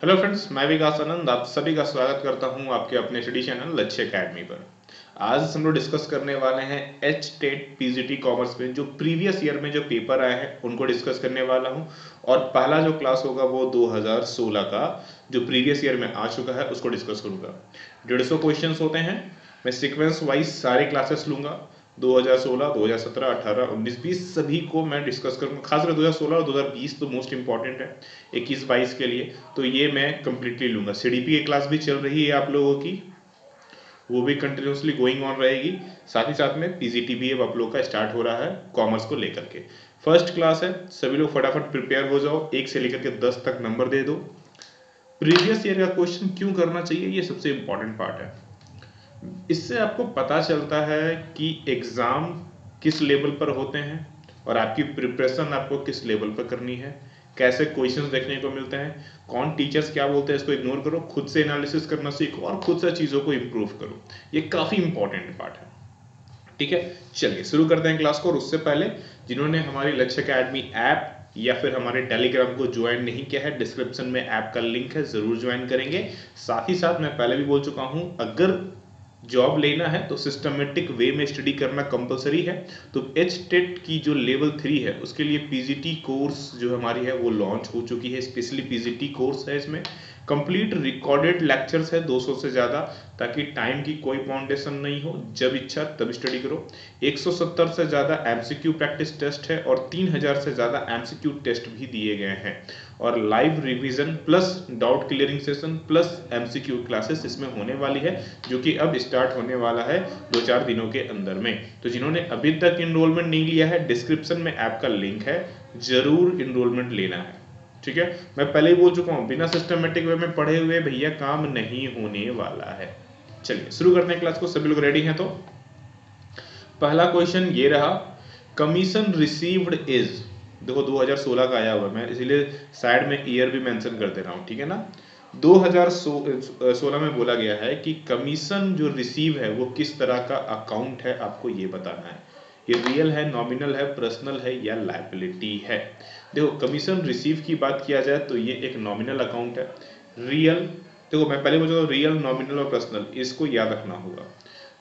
Hello friends, मैं विकास आनंद आप सभी का स्वागत करता हूं आपके अपने स्टडी चैनल लक्ष्य एकेडमी पर। आज हम लोग डिस्कस करने वाले हैं एच टेट पीजीटी कॉमर्स में जो प्रीवियस ईयर में जो पेपर आए हैं उनको डिस्कस करने वाला हूं। और पहला जो क्लास होगा वो 2016 का जो प्रीवियस ईयर में आ चुका है उसको डिस्कस करूंगा। 150 क्वेश्चंस होते हैं। मैं सीक्वेंस वाइज सारे क्लासेस लूंगा। 2016, 2017, 18, 19, 20 सभी को मैं डिस्कस करूंगा। खासकर 2016 और 2020 तो मोस्ट इंपॉर्टेंट है 21, 22 के लिए। तो ये मैं कंप्लीटली लूंगा। सीडीपी की क्लास भी चल रही है आप लोगों की, वो भी कंटिन्यूसली गोइंग ऑन रहेगी। साथ ही साथ में पीजीटी भी अब आप लोग का स्टार्ट हो रहा है कॉमर्स को लेकर के। फर्स्ट क्लास है, सभी लोग फटाफट प्रिपेयर हो जाओ। 1 से लेकर के 10 तक नंबर दे दो। प्रीवियस ईयर का क्वेश्चन क्यों करना चाहिए, ये सबसे इंपॉर्टेंट पार्ट है। इससे आपको पता चलता है कि एग्जाम किस लेवल पर होते हैं और आपकी प्रिपरेशन आपको किस लेवल पर करनी है। कैसे क्वेश्चंस देखने को मिलते हैं, कौन टीचर्स क्या बोलते हैं, इसको इग्नोर करो, खुद से एनालिसिस करना सीखो और खुद से चीज़ों को इम्प्रूव करो। ये काफ़ी इंपॉर्टेंट पार्ट है। ठीक है, चलिए शुरू करते हैं क्लास को। और उससे पहले जिन्होंने हमारी लक्ष्य एकेडमी ऐप या फिर हमारे टेलीग्राम को ज्वाइन नहीं किया है, डिस्क्रिप्शन में ऐप का लिंक है, जरूर ज्वाइन करेंगे। साथ ही साथ मैं पहले भी बोल चुका हूं, अगर जॉब लेना है तो सिस्टमेटिक वे में स्टडी करना कंपलसरी है। तो एच टेट की जो लेवल 3 है उसके लिए पीजीटी कोर्स जो हमारी है वो लॉन्च हो चुकी है। स्पेशली पीजीटी कोर्स है, इसमें कंप्लीट रिकॉर्डेड लेक्चर्स है 200 से ज़्यादा, ताकि टाइम की कोई फाउंडेशन नहीं हो, जब इच्छा तब स्टडी करो। 170 से ज़्यादा एमसीक्यू प्रैक्टिस टेस्ट है और 3000 से ज़्यादा एमसीक्यू टेस्ट भी दिए गए हैं। और live revision plus doubt clearing session plus MCQ classes इसमें होने वाली है, जो कि अब स्टार्ट होने वाला है 2-4 दिनों के अंदर में। तो जिन्होंने अभी तक इनरोलमेंट नहीं लिया है, डिस्क्रिप्शन में ऐप का लिंक है, जरूर इनरोलमेंट लेना है। ठीक है, मैं पहले ही बोल चुका हूं, बिना सिस्टमेटिक वे में पढ़े हुए भैया काम नहीं होने वाला है। चलिए शुरू करते हैं क्लास को। सभी लोग रेडी हैं तो पहला क्वेश्चन ये रहा, कमीशन रिसीव्ड इज। देखो 2016 का आया हुआ, मैं इसीलिए साइड में ईयर भी मेंशन कर दे रहा हूं, ठीक है ना। 2016 में बोला गया है कि कमीशन जो रिसीव है वो किस तरह का अकाउंट है, आपको ये बताना है। ये रियल है, नॉमिनल है, पर्सनल है या लायबिलिटी है। देखो कमीशन रिसीव की बात किया जाए तो ये एक नॉमिनल अकाउंट है। रियल, देखो मैं पहले बोल रियल, नॉमिनल और पर्सनल, इसको याद रखना होगा।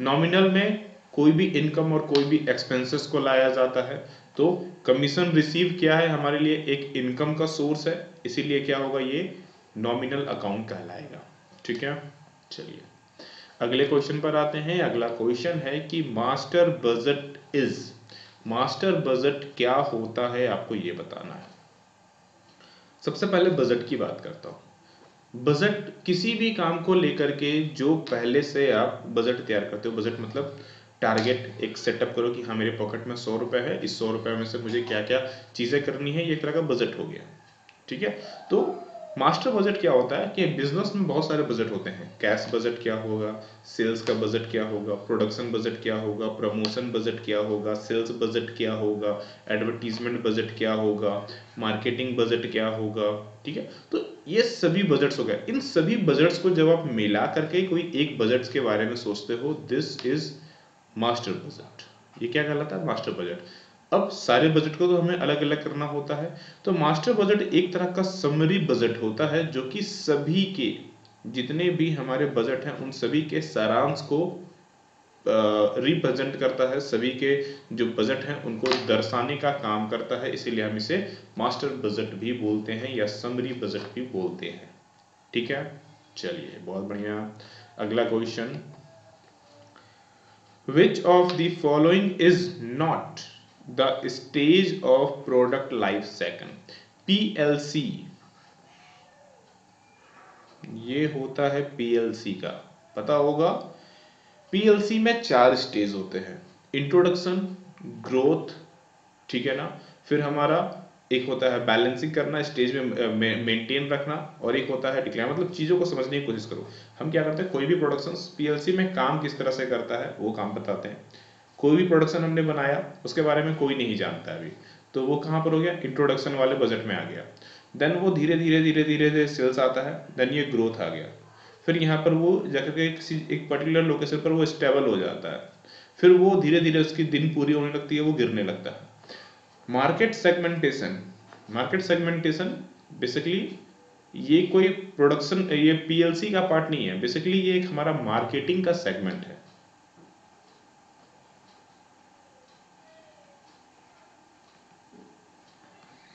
नॉमिनल में कोई भी इनकम और कोई भी एक्सपेंसेस को लाया जाता है। तो कमीशन रिसीव क्या है, हमारे लिए एक इनकम का सोर्स है, इसीलिए क्या होगा, ये नॉमिनल अकाउंट कहलाएगा। ठीक है, चलिए अगले क्वेश्चन पर आते हैं। अगला क्वेश्चन है कि master budget is. Master budget क्या होता है, आपको ये बताना है। सबसे पहले बजट की बात करता हूं। बजट किसी भी काम को लेकर के जो पहले से आप बजट तैयार करते हो, बजट मतलब टारगेट एक सेटअप करो कि हाँ मेरे पॉकेट में 100 रुपए है, इस 100 रुपए में से मुझे क्या क्या चीजें करनी है, ये एक तरह का बजट हो गया। ठीक है, तो मास्टर बजट क्या होता है कि बिजनेस में बहुत सारे बजट होते हैं। कैश बजट क्या होगा, सेल्स का बजट क्या होगा, प्रोडक्शन बजट क्या होगा, प्रमोशन बजट क्या होगा, सेल्स बजट क्या होगा, एडवर्टीजमेंट बजट क्या होगा, मार्केटिंग बजट क्या होगा। ठीक है, तो ये सभी बजट्स हो गए। इन सभी बजट्स को जब आप मिला करके कोई एक बजट के बारे में सोचते हो, दिस इज मास्टर बजट। ये क्या कहलाता है, मास्टर बजट। अब सारे बजट को तो हमें अलग अलग करना होता है। तो मास्टर बजट एक तरह का समरी बजट होता है जो कि सभी के जितने भी हमारे बजट हैं उन सभी के सारांश को रिप्रेजेंट करता है, सभी के जो बजट हैं उनको दर्शाने का काम करता है। इसीलिए हम इसे मास्टर बजट भी बोलते हैं या समरी बजट भी बोलते हैं। ठीक है, चलिए बहुत बढ़िया। अगला question, which of the following is not the stage of product life cycle? PLC, ये होता है PLC का, पता होगा। PLC में 4 स्टेज होते हैं, इंट्रोडक्शन, ग्रोथ, ठीक है ना, फिर हमारा एक होता है बैलेंसिंग करना, स्टेज में मेंटेन रखना, और एक होता है डिक्लाइन। मतलब चीजों को समझने की कोशिश करो। हम क्या करते हैं, कोई भी प्रोडक्शन पीएलसी में काम किस तरह से करता है वो काम बताते हैं। कोई भी प्रोडक्शन हमने बनाया उसके बारे में कोई नहीं जानता अभी, तो वो कहाँ पर हो गया, इंट्रोडक्शन वाले बजट में आ गया। देन वो धीरे धीरे धीरे धीरे धीरे सेल्स आता है, देन ये ग्रोथ आ गया। फिर यहाँ पर वो जाकर के किसी एक पर्टिकुलर लोकेशन पर वो स्टेबल हो जाता है। फिर वो धीरे धीरे उसकी दिन पूरी होने लगती है, वो गिरने लगता है। Market segmentation, market segmentation basically ये कोई प्रोडक्शन, ये पीएलसी का पार्ट नहीं है, बेसिकली ये एक हमारा मार्केटिंग का सेगमेंट है।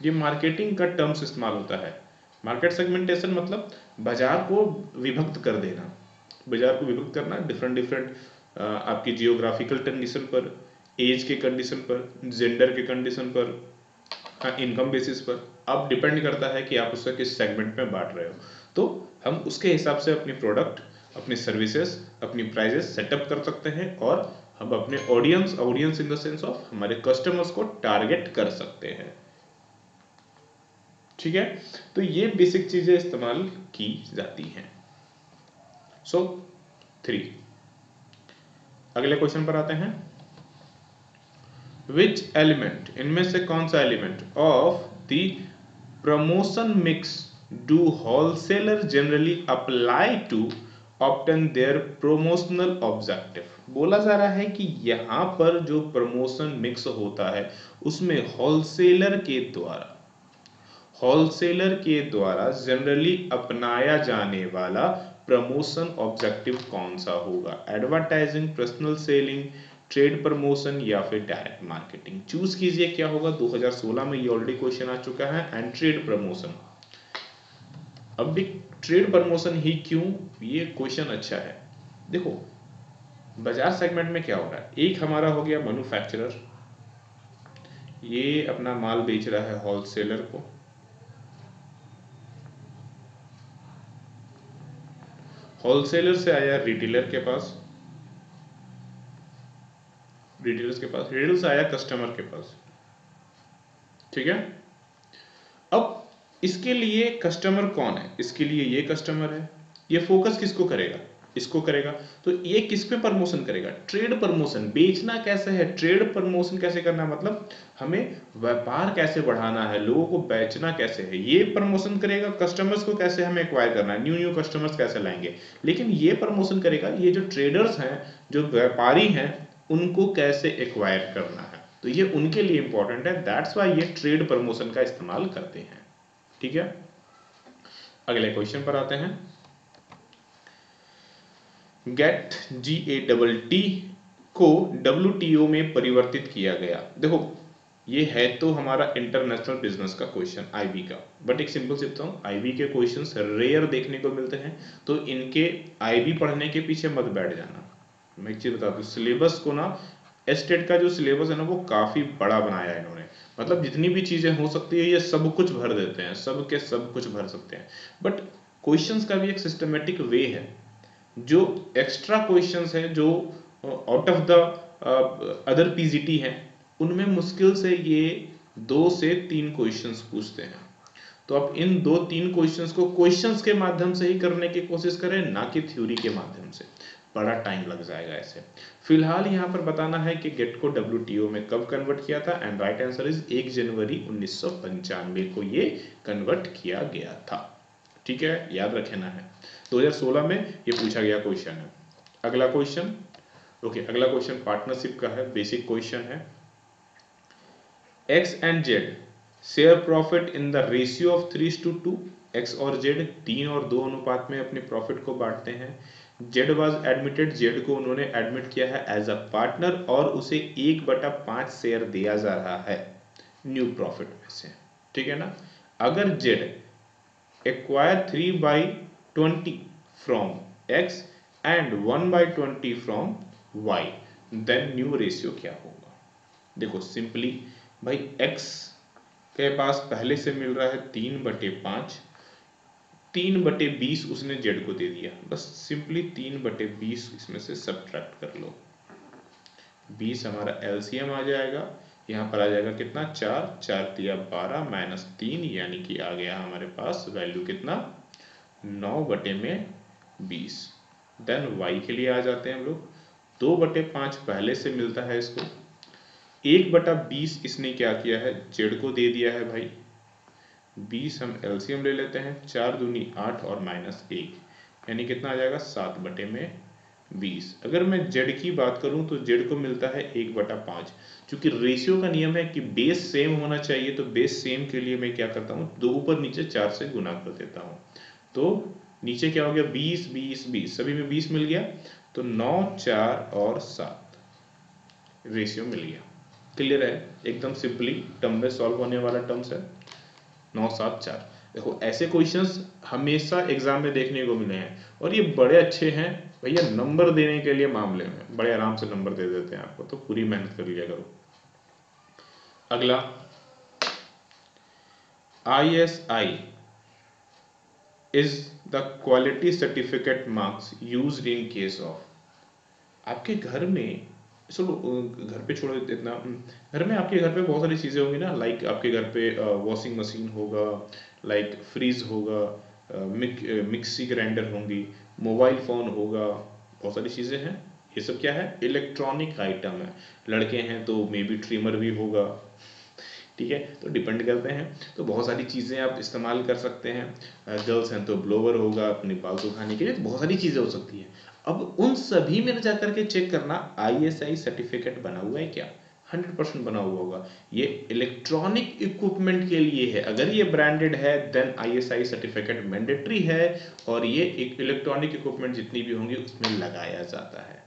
ये मार्केटिंग का टर्म्स इस्तेमाल होता है। मार्केट सेगमेंटेशन मतलब बाजार को विभक्त कर देना, बाजार को विभक्त करना डिफरेंट डिफरेंट आपकी जियोग्राफिकल कंडीशन पर, एज के कंडीशन पर, जेंडर के कंडीशन पर, इनकम बेसिस पर। अब डिपेंड करता है कि आप उसका किस सेगमेंट में बांट रहे हो, तो हम उसके हिसाब से अपनी प्रोडक्ट, अपनी सर्विसेज, अपनी प्राइजेस सेटअप कर सकते हैं और हम अपने audience, audience in the sense of हमारे कस्टमर्स को टारगेट कर सकते हैं। ठीक है, तो ये बेसिक चीजें इस्तेमाल की जाती हैं। सो 3, अगले क्वेश्चन पर आते हैं। विच एलिमेंट, इनमें से कौन सा element of the promotion mix do wholesaler generally apply to obtain their promotional objective. बोला जा रहा है कि यहां पर जो प्रमोशन मिक्स होता है उसमें होलसेलर के द्वारा जनरली अपनाया जाने वाला प्रमोशन ऑब्जेक्टिव कौन सा होगा? Advertising, personal selling, trade promotion या फिर डायरेक्ट मार्केटिंग। चूज कीजिए क्या होगा। 2016 में ये ऑलरेडी क्वेश्चन आ चुका है। एंड ट्रेड प्रमोशन, अब भी ट्रेड प्रमोशन ही क्यों, ये क्वेश्चन अच्छा है। देखो बाजार सेगमेंट में क्या हो रहा है, एक हमारा हो गया मैन्युफैक्चरर, ये अपना माल बेच रहा है होलसेलर को, होलसेलर से आया रिटेलर के पास, रिटेलर से आया कस्टमर के पास। ठीक है, अब इसके लिए कस्टमर कौन है? इसके लिए ये कस्टमर है, ये फोकस किसको करेगा? इसको करेगा। तो ये किस पे प्रमोशन करेगा? Trade promotion. बेचना कैसे है, ट्रेड प्रमोशन कैसे करना, मतलब हमें व्यापार कैसे बढ़ाना है, लोगों को बेचना कैसे है, ये प्रमोशन करेगा। कस्टमर्स को कैसे हमें एक्वायर करना है, न्यू न्यू कस्टमर्स कैसे लाएंगे, लेकिन ये प्रमोशन करेगा ये जो ट्रेडर्स हैं, जो व्यापारी हैं, उनको कैसे एक्वायर करना है। तो ये उनके लिए इंपॉर्टेंट है, दैट्स वाई ये ट्रेड प्रमोशन का इस्तेमाल करते हैं। ठीक है, अगले क्वेश्चन पर आते हैं। गेट GATT को WTO में परिवर्तित किया गया। देखो ये है तो हमारा इंटरनेशनल बिजनेस का क्वेश्चन आईबी का, बट एक सिंपल सी बताऊं, आईबी के क्वेश्चंस रेयर देखने को मिलते हैं, तो इनके आईबी पढ़ने के पीछे मत बैठ जाना। मैं एक चीज बता दूं, सिलेबस को ना, एस्टेट का जो सिलेबस है ना वो काफी बड़ा बनाया है इन्होंने, मतलब जितनी भी चीजें हो सकती है ये सब कुछ भर देते हैं, सब के सब कुछ भर सकते हैं। बट क्वेश्चंस का भी एक सिस्टमेटिक वे है। जो एक्स्ट्रा क्वेश्चंस है, जो out of the other PGT है, उनमें मुश्किल से ये 2 से 3 क्वेश्चंस पूछते हैं। तो आप इन 2-3 क्वेश्चंस को क्वेश्चंस के माध्यम से ही करने की कोशिश करें, ना कि थ्योरी के माध्यम से, बड़ा टाइम लग जाएगा ऐसे। फिलहाल यहाँ पर बताना है कि गेट को WTO में कब कन्वर्ट किया था, एंड राइट आंसर इज 1 जनवरी 1995 को ये कन्वर्ट किया गया था। ठीक है, याद रखना है, 2016 में ये पूछा गया क्वेश्चन है। अगला क्वेश्चन, ओके, अगला क्वेश्चन पार्टनरशिप का है, बेसिक क्वेश्चन है। X and Z share profit in the ratio of 3:2। X और जेड 3 और 2 अनुपात में अपने प्रॉफिट को बांटते हैं। जेड वाज एडमिटेड, जेड को उन्होंने एडमिट किया है एज अ पार्टनर, और उसे 1/5 शेयर दिया जा रहा है न्यू प्रॉफिट में से। ठीक है ना, अगर Z acquire 3/20 from x and 1/20 from y, then new ratio क्या होगा? देखो सिंपली भाई, x के पास पहले से मिल रहा है 3/5, 3/20 उसने जेड को दे दिया, बस सिंपली 3/20 इसमें से सब्ट्रैक्ट कर लो, 20 हमारा एलसीएम आ जाएगा, यहाँ पर आ जाएगा कितना, 4, 4 दिया 12 माइनस 3, यानी कि आ गया हमारे पास वैल्यू कितना, 9/20। देन y के लिए आ जाते हैं हम लोग, 2/5 पहले से मिलता है इसको, 1/20 इसने क्या किया है, जेड को दे दिया है भाई, 20 हम एलसीएम ले लेते हैं, 4 दूनी 8 और माइनस 1, यानी कितना आ जाएगा, 7/20। अगर मैं जेड की बात करूं तो जेड को मिलता है 1/5। चूंकि रेशियो का नियम है कि बेस सेम होना चाहिए, तो बेस सेम के लिए मैं क्या करता हूं, 2 ऊपर नीचे 4 से गुना कर देता हूं, तो नीचे क्या हो गया, 20 20 20, सभी में 20 मिल गया, तो 9 4 और 7 रेशियो मिल गया। क्लियर है, एकदम सिंपली टर्म में सॉल्व होने वाला टर्म्स है 9 7 4। देखो ऐसे क्वेश्चंस हमेशा एग्जाम में देखने को मिले हैं और ये बड़े अच्छे हैं भैया, नंबर देने के लिए मामले में बड़े आराम से नंबर दे देते हैं आपको, तो पूरी मेहनत कर लिया करो। अगला, ISI is the quality certificate marks used in case of। आपके घर में, चलो घर पे छोड़ो इतना, घर में आपके घर पे बहुत सारी चीज़ें होंगी ना, लाइक आपके घर पे वॉशिंग मशीन होगा, लाइक फ्रीज होगा, मिक्सी ग्राइंडर होंगी, मोबाइल फ़ोन होगा, बहुत सारी चीज़ें हैं। ये सब क्या है, इलेक्ट्रॉनिक आइटम है। लड़के हैं तो मे बी ट्रिमर भी होगा, ठीक है, तो डिपेंड करते हैं। तो बहुत सारी चीज़ें आप इस्तेमाल कर सकते हैं। गर्ल्स हैं तो ब्लोवर होगा अपने बाल सुखाने के लिए, तो बहुत सारी चीज़ें हो सकती हैं। अब उन सभी में जा करके चेक करना ISI सर्टिफिकेट बना हुआ है क्या, 100% बना हुआ होगा। ये इलेक्ट्रॉनिक इक्विपमेंट के लिए है, अगर ये ब्रांडेड है देन ISI सर्टिफिकेट मैंडेटरी है, और ये इलेक्ट्रॉनिक इक्विपमेंट जितनी भी होंगी उसमें लगाया जाता है।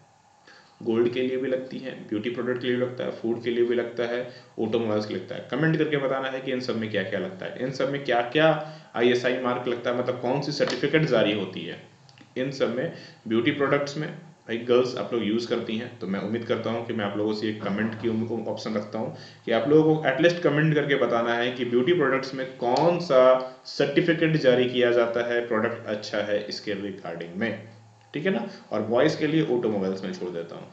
गोल्ड के लिए भी लगती है, ब्यूटी प्रोडक्ट के लिए लगता है, फूड के लिए भी लगता है, ऑटोमोबाइल्स के लिए लगता है। कमेंट करके बताना है कि इन सब में क्या क्या लगता है, इन सब में क्या क्या ISI मार्क लगता है, मतलब कौन सी सर्टिफिकेट जारी होती है इन सब में। ब्यूटी प्रोडक्ट्स में भाई गर्ल्स आप लोग यूज़ करती हैं, तो मैं उम्मीद करता हूँ कि मैं आप लोगों से एक कमेंट की ऑप्शन रखता हूँ कि आप लोगों को एटलीस्ट कमेंट करके बताना है कि ब्यूटी प्रोडक्ट्स में कौन सा सर्टिफिकेट जारी किया जाता है, प्रोडक्ट अच्छा है इसके रिगार्डिंग में, ठीक है ना। और बॉयज़ के लिए ऑटोमोबाइल्स में छोड़ देता हूँ,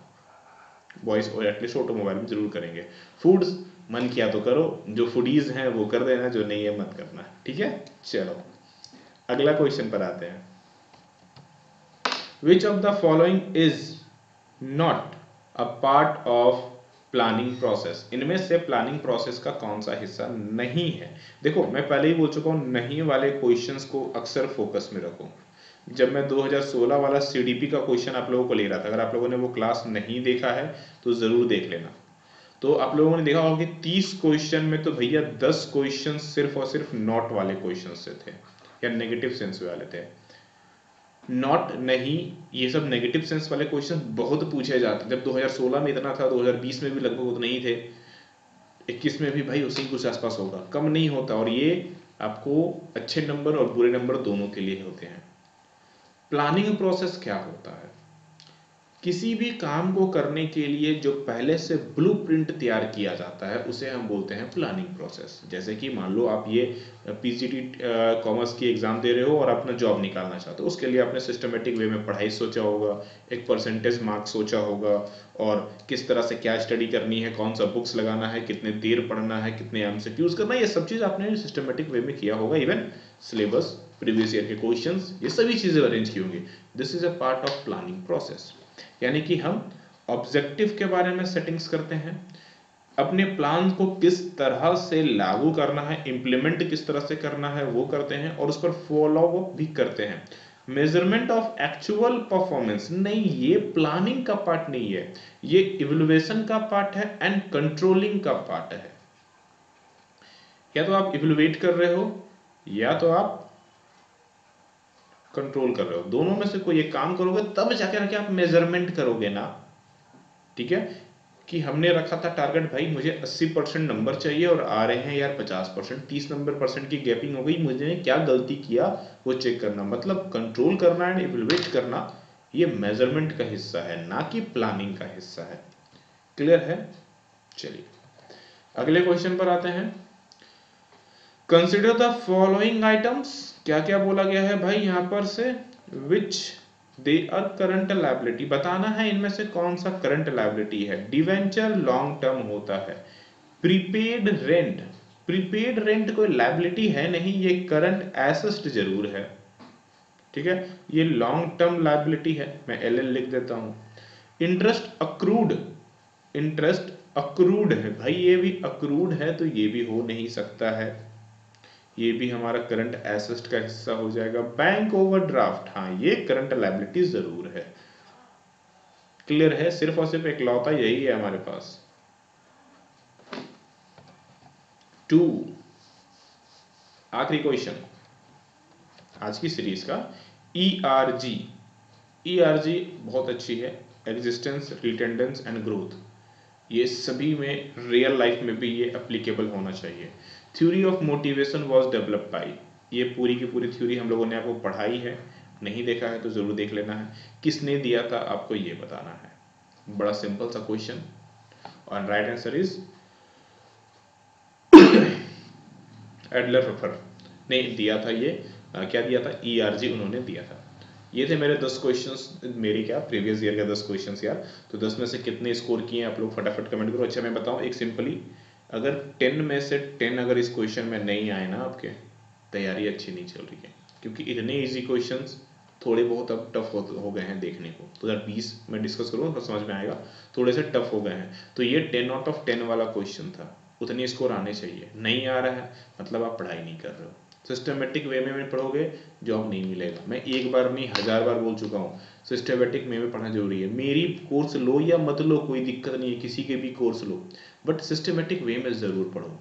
बॉयज़ और एटलीस्ट ऑटोमोबाइल में जरूर करेंगे। फूड्स मन किया तो करो, जो फूडीज हैं वो कर देना, जो नहीं है मत करना, ठीक है। चलो अगला क्वेश्चन पर आते हैं। Which of the following is not a part of planning process. इनमें से प्लानिंग प्रोसेस का कौन सा हिस्सा नहीं है। देखो मैं पहले ही बोल चुका हूं, नहीं वाले क्वेश्चंस को अक्सर फोकस में रखो। जब मैं 2016 वाला CDP का क्वेश्चन आप लोगों को ले रहा था, अगर आप लोगों ने वो क्लास नहीं देखा है तो जरूर देख लेना। तो आप लोगों ने देखा होगा कि 30 क्वेश्चन में तो भैया 10 क्वेश्चन सिर्फ और सिर्फ नॉट वाले क्वेश्चन से थे, या नेगेटिव सेंस वाले थे। नॉट नहीं, ये सब नेगेटिव सेंस वाले क्वेश्चन बहुत पूछे जाते। जब 2016 में इतना था, 2020 में भी लगभग उतना ही थे, 21 में भी भाई उसी कुछ आसपास होगा, कम नहीं होता। और ये आपको अच्छे नंबर और बुरे नंबर दोनों के लिए होते हैं। प्लानिंग प्रोसेस क्या होता है, किसी भी काम को करने के लिए जो पहले से ब्लूप्रिंट तैयार किया जाता है उसे हम बोलते हैं प्लानिंग प्रोसेस। जैसे कि मान लो आप ये PGT कॉमर्स की एग्जाम दे रहे हो और अपना जॉब निकालना चाहते हो, उसके लिए आपने सिस्टमेटिक वे में पढ़ाई सोचा होगा, एक परसेंटेज मार्क्स सोचा होगा, और किस तरह से क्या स्टडी करनी है, कौन सा बुक्स लगाना है, कितने देर पढ़ना है, कितने MCQs करना है, ये सब चीज़ आपने सिस्टमेटिक वे में किया होगा। इवन सिलेबस, प्रीवियस ईयर के क्वेश्चंस, ये सभी चीज़ें अरेंज की होंगी। This is a part of planning process. यानी कि हम ऑब्जेक्टिव के बारे में सेटिंग्स करते हैं, अपने प्लान को किस तरह से लागू करना है, इंप्लीमेंट किस तरह से करना है वो करते हैं, और उस पर फॉलो अप भी करते हैं। मेजरमेंट ऑफ एक्चुअल परफॉर्मेंस नहीं, ये प्लानिंग का पार्ट नहीं है, ये इवैल्यूएशन का पार्ट है एंड कंट्रोलिंग का पार्ट है। या तो आप इवैल्यूएट कर रहे हो या तो आप कंट्रोल कर रहे हो, दोनों में से कोई एक काम करोगे तब जाकर आप मेजरमेंट करोगे ना, ठीक है। कि हमने रखा था टारगेट भाई मुझे 80% नंबर चाहिए और आ रहे हैं यार 50%, 30 नंबर परसेंट की गैपिंग हो गई, मुझे क्या गलती किया वो चेक करना, मतलब कंट्रोल करना एंड इवैल्यूएट करना, ये मेजरमेंट का हिस्सा है ना कि प्लानिंग का हिस्सा है। क्लियर है। चलिए अगले क्वेश्चन पर आते हैं। कंसिडर द फॉलोइंग आइटम्स, क्या क्या बोला गया है भाई यहां पर से, विच दे आर करंट लायबिलिटी, बताना है इनमें से कौन सा करंट लायबिलिटी है। डिवेंचर लॉन्ग टर्म होता है, प्रीपेड रेंट, प्रीपेड रेंट कोई लायबिलिटी है नहीं, ये करंट एसेट जरूर है, ठीक है, ये लॉन्ग टर्म लायबिलिटी है, मैं LL लिख देता हूं। इंटरेस्ट अक्रूड, इंटरेस्ट अक्रूड है भाई, ये भी अक्रूड है तो ये भी हो नहीं सकता है, ये भी हमारा करंट एसेट का हिस्सा हो जाएगा। बैंक ओवरड्राफ्ट, हाँ ये करंट लायबिलिटी जरूर है। क्लियर है, सिर्फ और सिर्फ इकलौता यही है हमारे पास। 2 आखिरी क्वेश्चन, आज की सीरीज का ERG। ERG बहुत अच्छी है, एग्जिस्टेंस, रिटेंडेंस एंड ग्रोथ। ये सभी में रियल लाइफ में भी ये एप्लीकेबल होना चाहिए। Theory of motivation was developed by, ये पूरी की पूरी थ्योरी हम लोगों ने आपको पढ़ाई है, नहीं देखा है तो जरूर देख लेना है। किसने दिया था आपको ये बताना है। बड़ा सिंपल सा क्वेश्चन, और राइट आंसर इज एडलर रफर ने दिया था ये। क्या दिया था? ERG उन्होंने दिया था। ये थे मेरे 10 क्वेश्चंस, मेरी क्या प्रीवियस ईयर के 10 क्वेश्चंस यार। तो 10 में से कितने स्कोर किए हैं आप लोग फटाफट कमेंट करो। अच्छा मैं बताऊं एक सिंपली, अगर 10 में से 10 अगर इस क्वेश्चन में नहीं आए ना आपके, तैयारी अच्छी नहीं चल रही है, क्योंकि इतने इजी क्वेश्चंस थोड़े बहुत अब टफ हो गए हैं देखने को। 2020 में डिस्कस करूँ तो समझ में आएगा, थोड़े से टफ हो गए हैं। तो ये 10 आउट ऑफ 10 वाला क्वेश्चन था, उतने स्कोर आने चाहिए। नहीं आ रहा है मतलब आप पढ़ाई नहीं कर रहे हो। सिस्टमेटिक वे में पढ़ोगे जॉब नहीं मिलेगा। मैं एक बार नहीं 1000 बार बोल चुका हूँ, सिस्टमेटिक वे में पढ़ना जरूरी है। मेरी कोर्स लो या मत लो कोई दिक्कत नहीं है, किसी के भी course low, but systematic way में जरूर पढ़ो।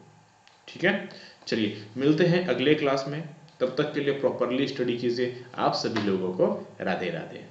ठीक है, चलिए मिलते हैं अगले क्लास में। तब तक के लिए प्रॉपरली स्टडी कीजिए। आप सभी लोगों को राधे राधे।